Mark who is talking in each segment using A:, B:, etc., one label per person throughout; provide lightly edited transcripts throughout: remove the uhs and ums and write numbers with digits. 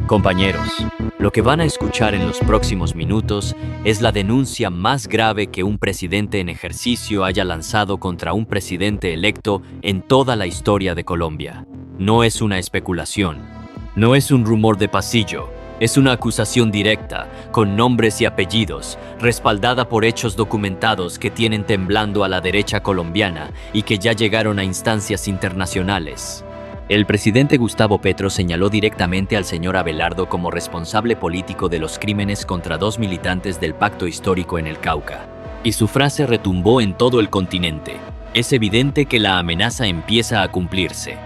A: Compañeros, lo que van a escuchar en los próximos minutos es la denuncia más grave que un presidente en ejercicio haya lanzado contra un presidente electo en toda la historia de Colombia. No es una especulación, no es un rumor de pasillo, es una acusación directa, con nombres y apellidos, respaldada por hechos documentados que tienen temblando a la derecha colombiana y que ya llegaron a instancias internacionales. El presidente Gustavo Petro señaló directamente al señor Abelardo como responsable político de los crímenes contra 2 militantes del Pacto Histórico en el Cauca. Y su frase retumbó en todo el continente. Es evidente que la amenaza empieza a cumplirse.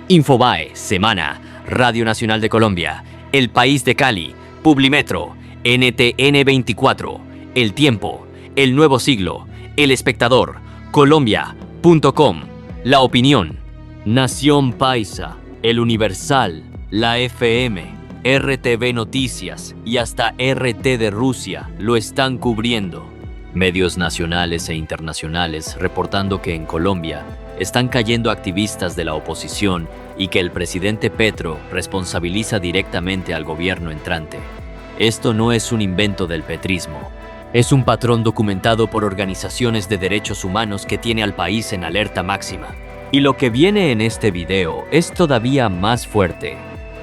A: Infobae, Semana, Radio Nacional de Colombia, El País de Cali, Publimetro, NTN 24, El Tiempo, El Nuevo Siglo, El Espectador, Colombia.com, La Opinión, Nación Paisa, El Universal, la FM, RTV Noticias y hasta RT de Rusia lo están cubriendo. Medios nacionales e internacionales reportando que en Colombia están cayendo activistas de la oposición y que el presidente Petro responsabiliza directamente al gobierno entrante. Esto no es un invento del petrismo. Es un patrón documentado por organizaciones de derechos humanos que tiene al país en alerta máxima. Y lo que viene en este video es todavía más fuerte,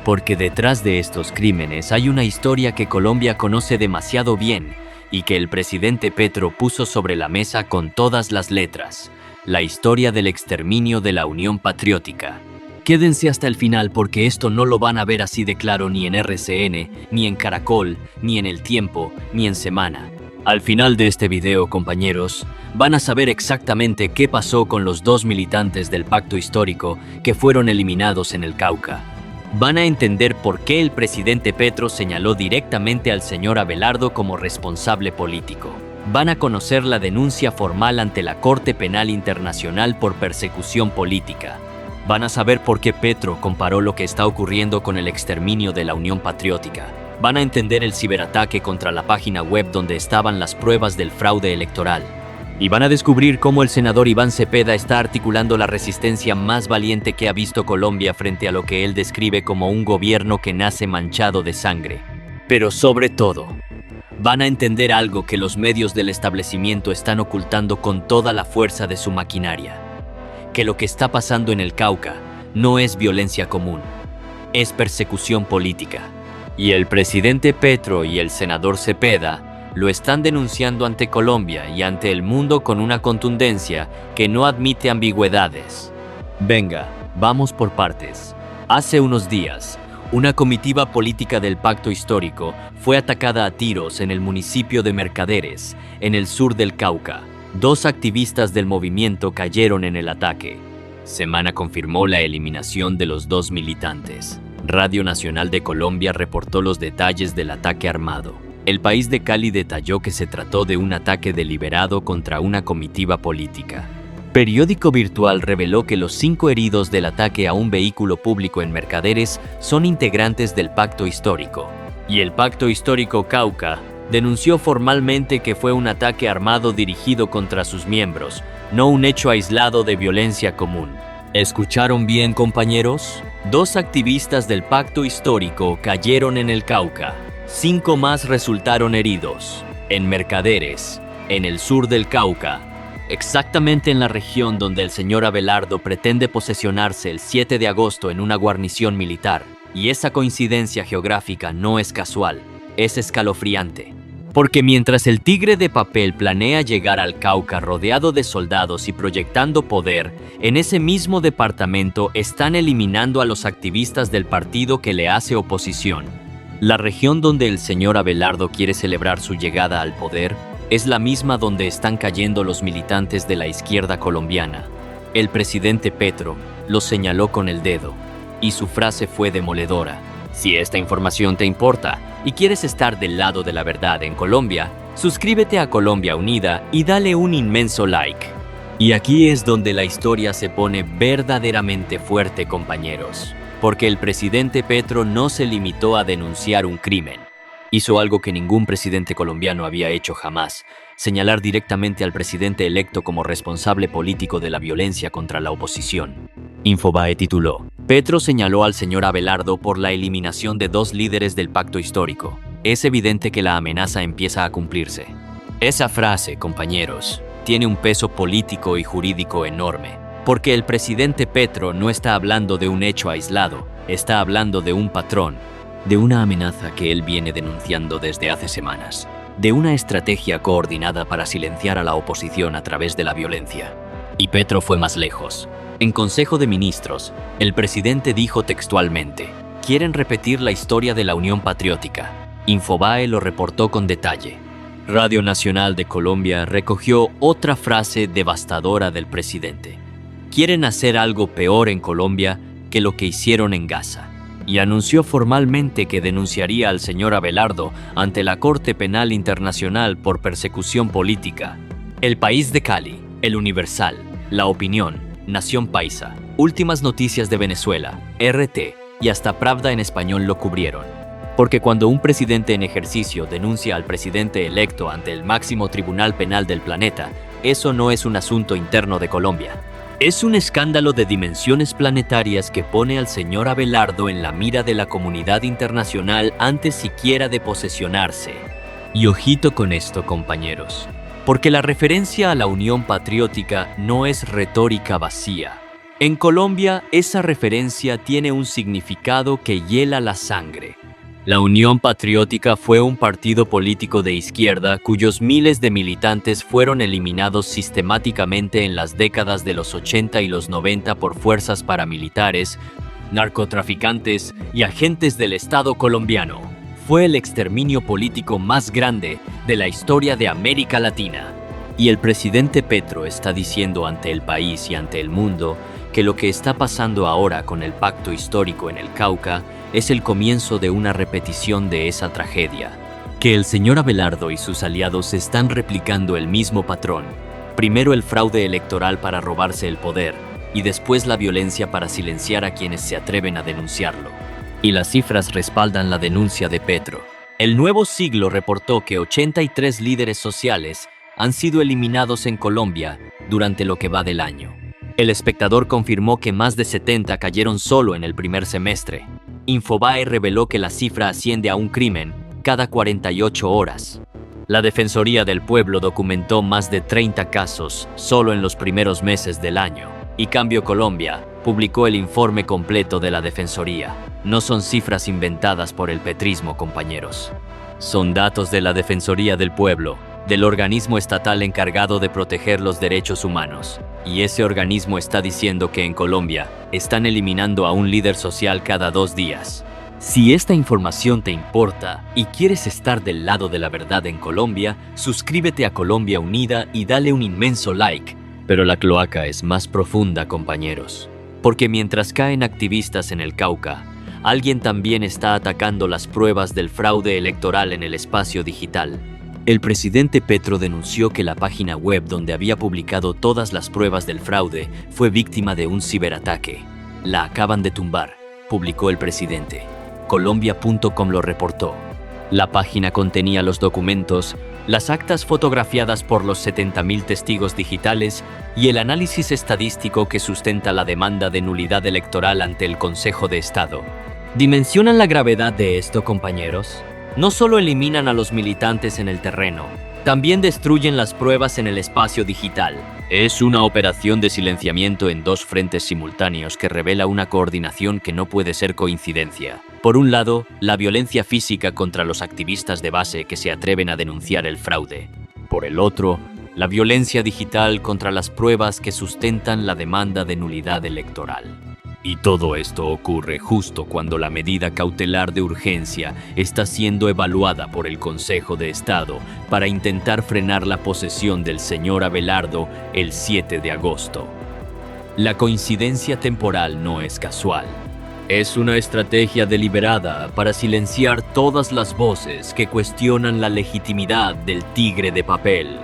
A: porque detrás de estos crímenes hay una historia que Colombia conoce demasiado bien y que el presidente Petro puso sobre la mesa con todas las letras: la historia del exterminio de la Unión Patriótica. Quédense hasta el final porque esto no lo van a ver así de claro ni en RCN, ni en Caracol, ni en El Tiempo, ni en Semana. Al final de este video, compañeros, van a saber exactamente qué pasó con los 2 militantes del Pacto Histórico que fueron eliminados en el Cauca. Van a entender por qué el presidente Petro señaló directamente al señor Abelardo como responsable político. Van a conocer la denuncia formal ante la Corte Penal Internacional por persecución política. Van a saber por qué Petro comparó lo que está ocurriendo con el exterminio de la Unión Patriótica. Van a entender el ciberataque contra la página web donde estaban las pruebas del fraude electoral. Y van a descubrir cómo el senador Iván Cepeda está articulando la resistencia más valiente que ha visto Colombia frente a lo que él describe como un gobierno que nace manchado de sangre. Pero sobre todo, van a entender algo que los medios del establecimiento están ocultando con toda la fuerza de su maquinaria. Que lo que está pasando en el Cauca no es violencia común, es persecución política. Y el presidente Petro y el senador Cepeda lo están denunciando ante Colombia y ante el mundo con una contundencia que no admite ambigüedades. Venga, vamos por partes. Hace unos días, una comitiva política del Pacto Histórico fue atacada a tiros en el municipio de Mercaderes, en el sur del Cauca. 2 activistas del movimiento cayeron en el ataque. Semana confirmó la eliminación de los 2 militantes. Radio Nacional de Colombia reportó los detalles del ataque armado. El País de Cali detalló que se trató de un ataque deliberado contra una comitiva política. Periódico Virtual reveló que los 5 heridos del ataque a un vehículo público en Mercaderes son integrantes del Pacto Histórico. Y el Pacto Histórico Cauca denunció formalmente que fue un ataque armado dirigido contra sus miembros, no un hecho aislado de violencia común. ¿Escucharon bien, compañeros? 2 activistas del Pacto Histórico cayeron en el Cauca. 5 más resultaron heridos. En Mercaderes, en el sur del Cauca, exactamente en la región donde el señor Abelardo pretende posesionarse el 7 de agosto en una guarnición militar. Y esa coincidencia geográfica no es casual, es escalofriante. Porque mientras el tigre de papel planea llegar al Cauca rodeado de soldados y proyectando poder, en ese mismo departamento están eliminando a los activistas del partido que le hace oposición. La región donde el señor Abelardo quiere celebrar su llegada al poder es la misma donde están cayendo los militantes de la izquierda colombiana. El presidente Petro los señaló con el dedo, y su frase fue demoledora. Si esta información te importa y quieres estar del lado de la verdad en Colombia, suscríbete a Colombia Unida y dale un inmenso like. Y aquí es donde la historia se pone verdaderamente fuerte, compañeros, porque el presidente Petro no se limitó a denunciar un crimen. Hizo algo que ningún presidente colombiano había hecho jamás: señalar directamente al presidente electo como responsable político de la violencia contra la oposición. Infobae tituló: Petro señaló al señor Abelardo por la eliminación de 2 líderes del pacto histórico. Es evidente que la amenaza empieza a cumplirse. Esa frase, compañeros, tiene un peso político y jurídico enorme, porque el presidente Petro no está hablando de un hecho aislado, está hablando de un patrón, de una amenaza que él viene denunciando desde hace semanas, de una estrategia coordinada para silenciar a la oposición a través de la violencia. Y Petro fue más lejos. En Consejo de Ministros, el presidente dijo textualmente: quieren repetir la historia de la Unión Patriótica. Infobae lo reportó con detalle. Radio Nacional de Colombia recogió otra frase devastadora del presidente: quieren hacer algo peor en Colombia que lo que hicieron en Gaza. Y anunció formalmente que denunciaría al señor Abelardo ante la Corte Penal Internacional por persecución política. El País de Cali, El Universal, La Opinión, Nación Paisa, Últimas Noticias de Venezuela, RT y hasta Pravda en español lo cubrieron. Porque cuando un presidente en ejercicio denuncia al presidente electo ante el máximo tribunal penal del planeta, eso no es un asunto interno de Colombia. Es un escándalo de dimensiones planetarias que pone al señor Abelardo en la mira de la comunidad internacional antes siquiera de posesionarse. Y ojito con esto, compañeros, porque la referencia a la Unión Patriótica no es retórica vacía. En Colombia, esa referencia tiene un significado que hiela la sangre. La Unión Patriótica fue un partido político de izquierda cuyos miles de militantes fueron eliminados sistemáticamente en las décadas de los 80 y los 90 por fuerzas paramilitares, narcotraficantes y agentes del Estado colombiano. Fue el exterminio político más grande de la historia de América Latina. Y el presidente Petro está diciendo ante el país y ante el mundo que lo que está pasando ahora con el pacto histórico en el Cauca es el comienzo de una repetición de esa tragedia. Que el señor Abelardo y sus aliados están replicando el mismo patrón. Primero el fraude electoral para robarse el poder y después la violencia para silenciar a quienes se atreven a denunciarlo. Y las cifras respaldan la denuncia de Petro. El Nuevo Siglo reportó que 83 líderes sociales han sido eliminados en Colombia durante lo que va del año. El Espectador confirmó que más de 70 cayeron solo en el primer semestre. Infobae reveló que la cifra asciende a un crimen cada 48 horas. La Defensoría del Pueblo documentó más de 30 casos solo en los primeros meses del año. Y Cambio Colombia publicó el informe completo de la Defensoría. No son cifras inventadas por el petrismo, compañeros. Son datos de la Defensoría del Pueblo, del organismo estatal encargado de proteger los derechos humanos. Y ese organismo está diciendo que en Colombia están eliminando a un líder social cada 2 días. Si esta información te importa y quieres estar del lado de la verdad en Colombia, suscríbete a Colombia Unida y dale un inmenso like. Pero la cloaca es más profunda, compañeros. Porque mientras caen activistas en el Cauca, alguien también está atacando las pruebas del fraude electoral en el espacio digital. El presidente Petro denunció que la página web donde había publicado todas las pruebas del fraude fue víctima de un ciberataque. La acaban de tumbar, publicó el presidente. Colombia.com lo reportó. La página contenía los documentos, las actas fotografiadas por los 70.000 testigos digitales y el análisis estadístico que sustenta la demanda de nulidad electoral ante el Consejo de Estado. ¿Dimensionan la gravedad de esto, compañeros? No solo eliminan a los militantes en el terreno, también destruyen las pruebas en el espacio digital. Es una operación de silenciamiento en 2 frentes simultáneos que revela una coordinación que no puede ser coincidencia. Por un lado, la violencia física contra los activistas de base que se atreven a denunciar el fraude. Por el otro, la violencia digital contra las pruebas que sustentan la demanda de nulidad electoral. Y todo esto ocurre justo cuando la medida cautelar de urgencia está siendo evaluada por el Consejo de Estado para intentar frenar la posesión del señor Abelardo el 7 de agosto. La coincidencia temporal no es casual. Es una estrategia deliberada para silenciar todas las voces que cuestionan la legitimidad del tigre de papel.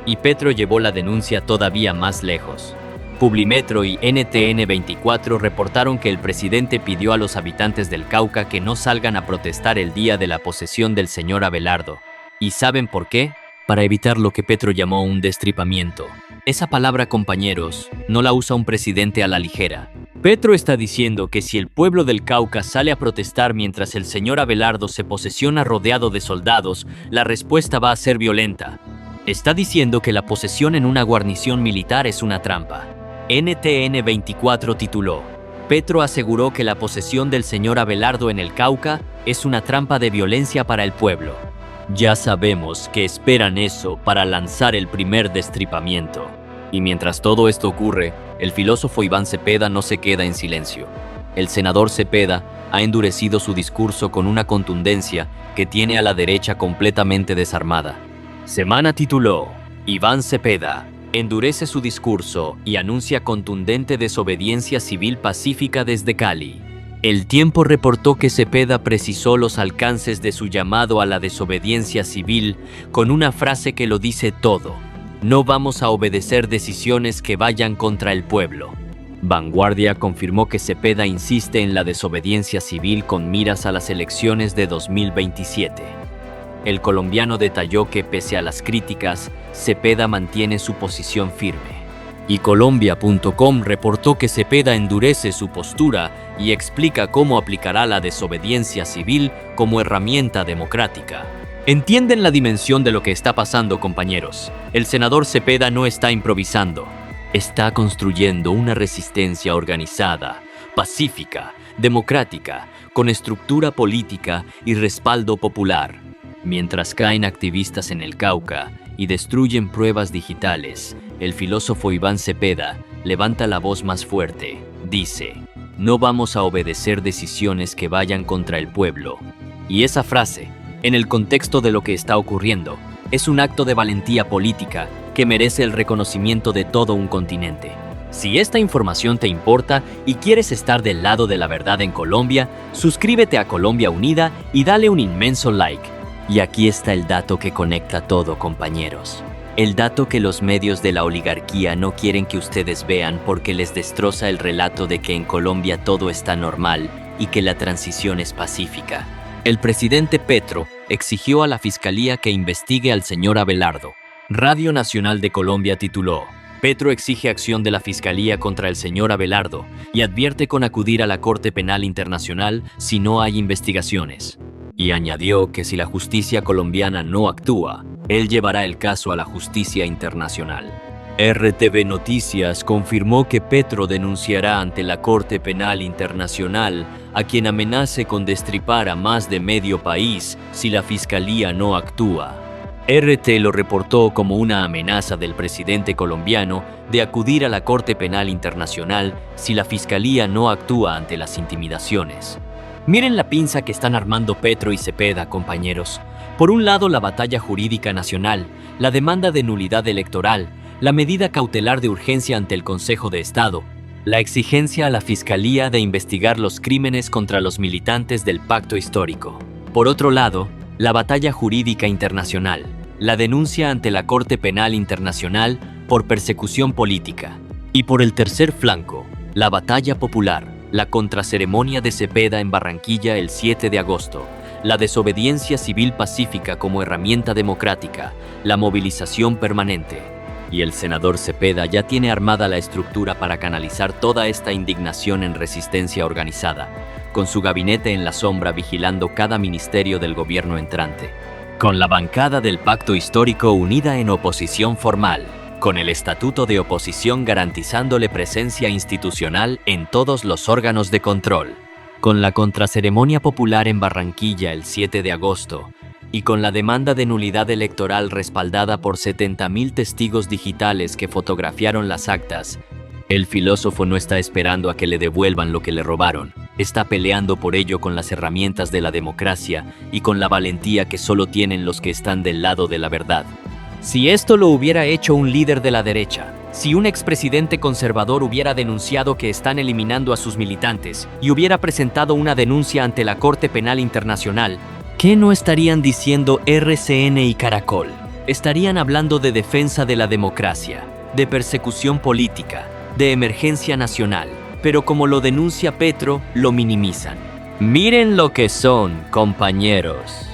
A: Y Petro llevó la denuncia todavía más lejos. Publimetro y NTN 24 reportaron que el presidente pidió a los habitantes del Cauca que no salgan a protestar el día de la posesión del señor Abelardo. ¿Y saben por qué? Para evitar lo que Petro llamó un destripamiento. Esa palabra, compañeros, no la usa un presidente a la ligera. Petro está diciendo que si el pueblo del Cauca sale a protestar mientras el señor Abelardo se posesiona rodeado de soldados, la respuesta va a ser violenta. Está diciendo que la posesión en una guarnición militar es una trampa. NTN 24 tituló: Petro aseguró que la posesión del señor Abelardo en el Cauca es una trampa de violencia para el pueblo. Ya sabemos que esperan eso para lanzar el primer destripamiento. Y mientras todo esto ocurre, el filósofo Iván Cepeda no se queda en silencio. El senador Cepeda ha endurecido su discurso con una contundencia que tiene a la derecha completamente desarmada. Semana tituló: Iván Cepeda endurece su discurso y anuncia contundente desobediencia civil pacífica desde Cali. El Tiempo reportó que Cepeda precisó los alcances de su llamado a la desobediencia civil con una frase que lo dice todo: no vamos a obedecer decisiones que vayan contra el pueblo. Vanguardia confirmó que Cepeda insiste en la desobediencia civil con miras a las elecciones de 2027. El colombiano detalló que pese a las críticas, Cepeda mantiene su posición firme. Y Colombia.com reportó que Cepeda endurece su postura y explica cómo aplicará la desobediencia civil como herramienta democrática. ¿Entienden la dimensión de lo que está pasando, compañeros? El senador Cepeda no está improvisando. Está construyendo una resistencia organizada, pacífica, democrática, con estructura política y respaldo popular. Mientras caen activistas en el Cauca y destruyen pruebas digitales, el filósofo Iván Cepeda levanta la voz más fuerte. Dice: no vamos a obedecer decisiones que vayan contra el pueblo. Y esa frase, en el contexto de lo que está ocurriendo, es un acto de valentía política que merece el reconocimiento de todo un continente. Si esta información te importa y quieres estar del lado de la verdad en Colombia, suscríbete a Colombia Unida y dale un inmenso like. Y aquí está el dato que conecta todo, compañeros. El dato que los medios de la oligarquía no quieren que ustedes vean porque les destroza el relato de que en Colombia todo está normal y que la transición es pacífica. El presidente Petro exigió a la Fiscalía que investigue al señor Abelardo. Radio Nacional de Colombia tituló: Petro exige acción de la Fiscalía contra el señor Abelardo y advierte con acudir a la Corte Penal Internacional si no hay investigaciones. Y añadió que si la justicia colombiana no actúa, él llevará el caso a la justicia internacional. RTV Noticias confirmó que Petro denunciará ante la Corte Penal Internacional a quien amenace con destripar a más de medio país si la Fiscalía no actúa. RT lo reportó como una amenaza del presidente colombiano de acudir a la Corte Penal Internacional si la Fiscalía no actúa ante las intimidaciones. Miren la pinza que están armando Petro y Cepeda, compañeros. Por un lado, la batalla jurídica nacional, la demanda de nulidad electoral, la medida cautelar de urgencia ante el Consejo de Estado, la exigencia a la Fiscalía de investigar los crímenes contra los militantes del Pacto Histórico. Por otro lado, la batalla jurídica internacional, la denuncia ante la Corte Penal Internacional por persecución política. Y por el tercer flanco, la batalla popular, la contraceremonia de Cepeda en Barranquilla el 7 de agosto, la desobediencia civil pacífica como herramienta democrática, la movilización permanente. Y el senador Cepeda ya tiene armada la estructura para canalizar toda esta indignación en resistencia organizada, con su gabinete en la sombra vigilando cada ministerio del gobierno entrante, con la bancada del Pacto Histórico unida en oposición formal, con el estatuto de oposición garantizándole presencia institucional en todos los órganos de control, con la contraceremonia popular en Barranquilla el 7 de agosto y con la demanda de nulidad electoral respaldada por 70.000 testigos digitales que fotografiaron las actas. El filósofo no está esperando a que le devuelvan lo que le robaron, está peleando por ello con las herramientas de la democracia y con la valentía que solo tienen los que están del lado de la verdad. Si esto lo hubiera hecho un líder de la derecha, si un expresidente conservador hubiera denunciado que están eliminando a sus militantes y hubiera presentado una denuncia ante la Corte Penal Internacional, ¿qué no estarían diciendo RCN y Caracol? Estarían hablando de defensa de la democracia, de persecución política, de emergencia nacional, pero como lo denuncia Petro, lo minimizan. Miren lo que son, compañeros.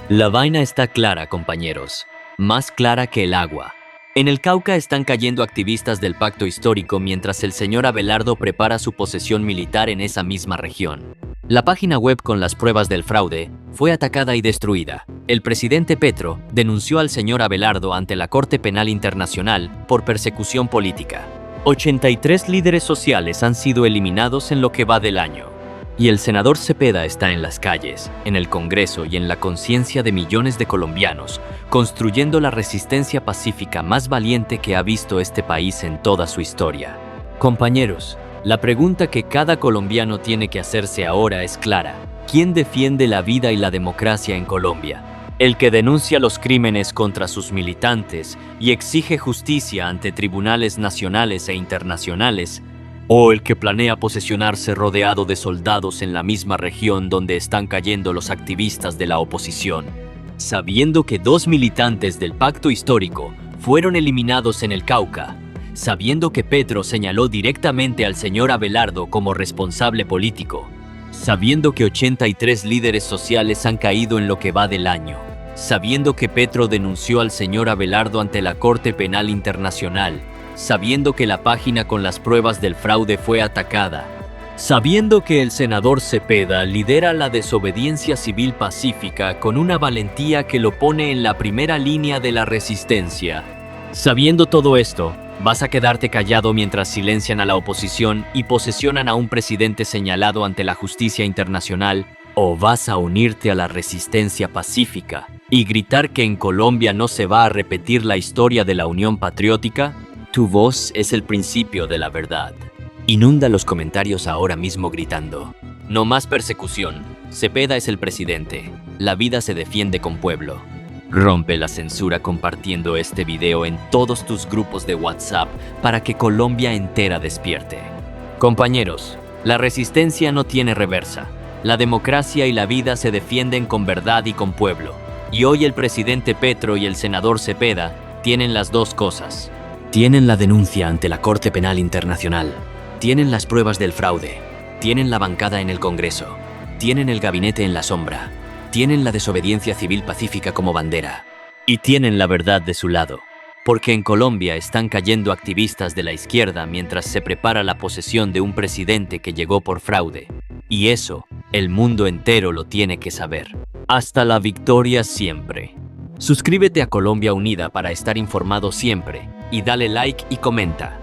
A: La vaina está clara, compañeros, más clara que el agua. En el Cauca están cayendo activistas del pacto histórico mientras el señor Abelardo prepara su posesión militar en esa misma región. La página web con las pruebas del fraude fue atacada y destruida. El presidente Petro denunció al señor Abelardo ante la Corte Penal Internacional por persecución política. 83 líderes sociales han sido eliminados en lo que va del año. Y el senador Cepeda está en las calles, en el Congreso y en la conciencia de millones de colombianos, construyendo la resistencia pacífica más valiente que ha visto este país en toda su historia. Compañeros, la pregunta que cada colombiano tiene que hacerse ahora es clara. ¿Quién defiende la vida y la democracia en Colombia? ¿El que denuncia los crímenes contra sus militantes y exige justicia ante tribunales nacionales e internacionales? ¿O el que planea posesionarse rodeado de soldados en la misma región donde están cayendo los activistas de la oposición? Sabiendo que 2 militantes del pacto histórico fueron eliminados en el Cauca, sabiendo que Petro señaló directamente al señor Abelardo como responsable político, sabiendo que 83 líderes sociales han caído en lo que va del año, sabiendo que Petro denunció al señor Abelardo ante la Corte Penal Internacional, sabiendo que la página con las pruebas del fraude fue atacada, sabiendo que el senador Cepeda lidera la desobediencia civil pacífica con una valentía que lo pone en la primera línea de la resistencia. Sabiendo todo esto, ¿vas a quedarte callado mientras silencian a la oposición y posesionan a un presidente señalado ante la justicia internacional? ¿O vas a unirte a la resistencia pacífica y gritar que en Colombia no se va a repetir la historia de la Unión Patriótica? Tu voz es el principio de la verdad. Inunda los comentarios ahora mismo gritando: no más persecución. Cepeda es el presidente. La vida se defiende con pueblo. Rompe la censura compartiendo este video en todos tus grupos de WhatsApp para que Colombia entera despierte. Compañeros, la resistencia no tiene reversa. La democracia y la vida se defienden con verdad y con pueblo. Y hoy el presidente Petro y el senador Cepeda tienen las dos cosas. Tienen la denuncia ante la Corte Penal Internacional, tienen las pruebas del fraude, tienen la bancada en el Congreso, tienen el gabinete en la sombra, tienen la desobediencia civil pacífica como bandera y tienen la verdad de su lado. Porque en Colombia están cayendo activistas de la izquierda mientras se prepara la posesión de un presidente que llegó por fraude. Y eso, el mundo entero lo tiene que saber. Hasta la victoria siempre. Suscríbete a Colombia Unida para estar informado siempre. Y dale like y comenta.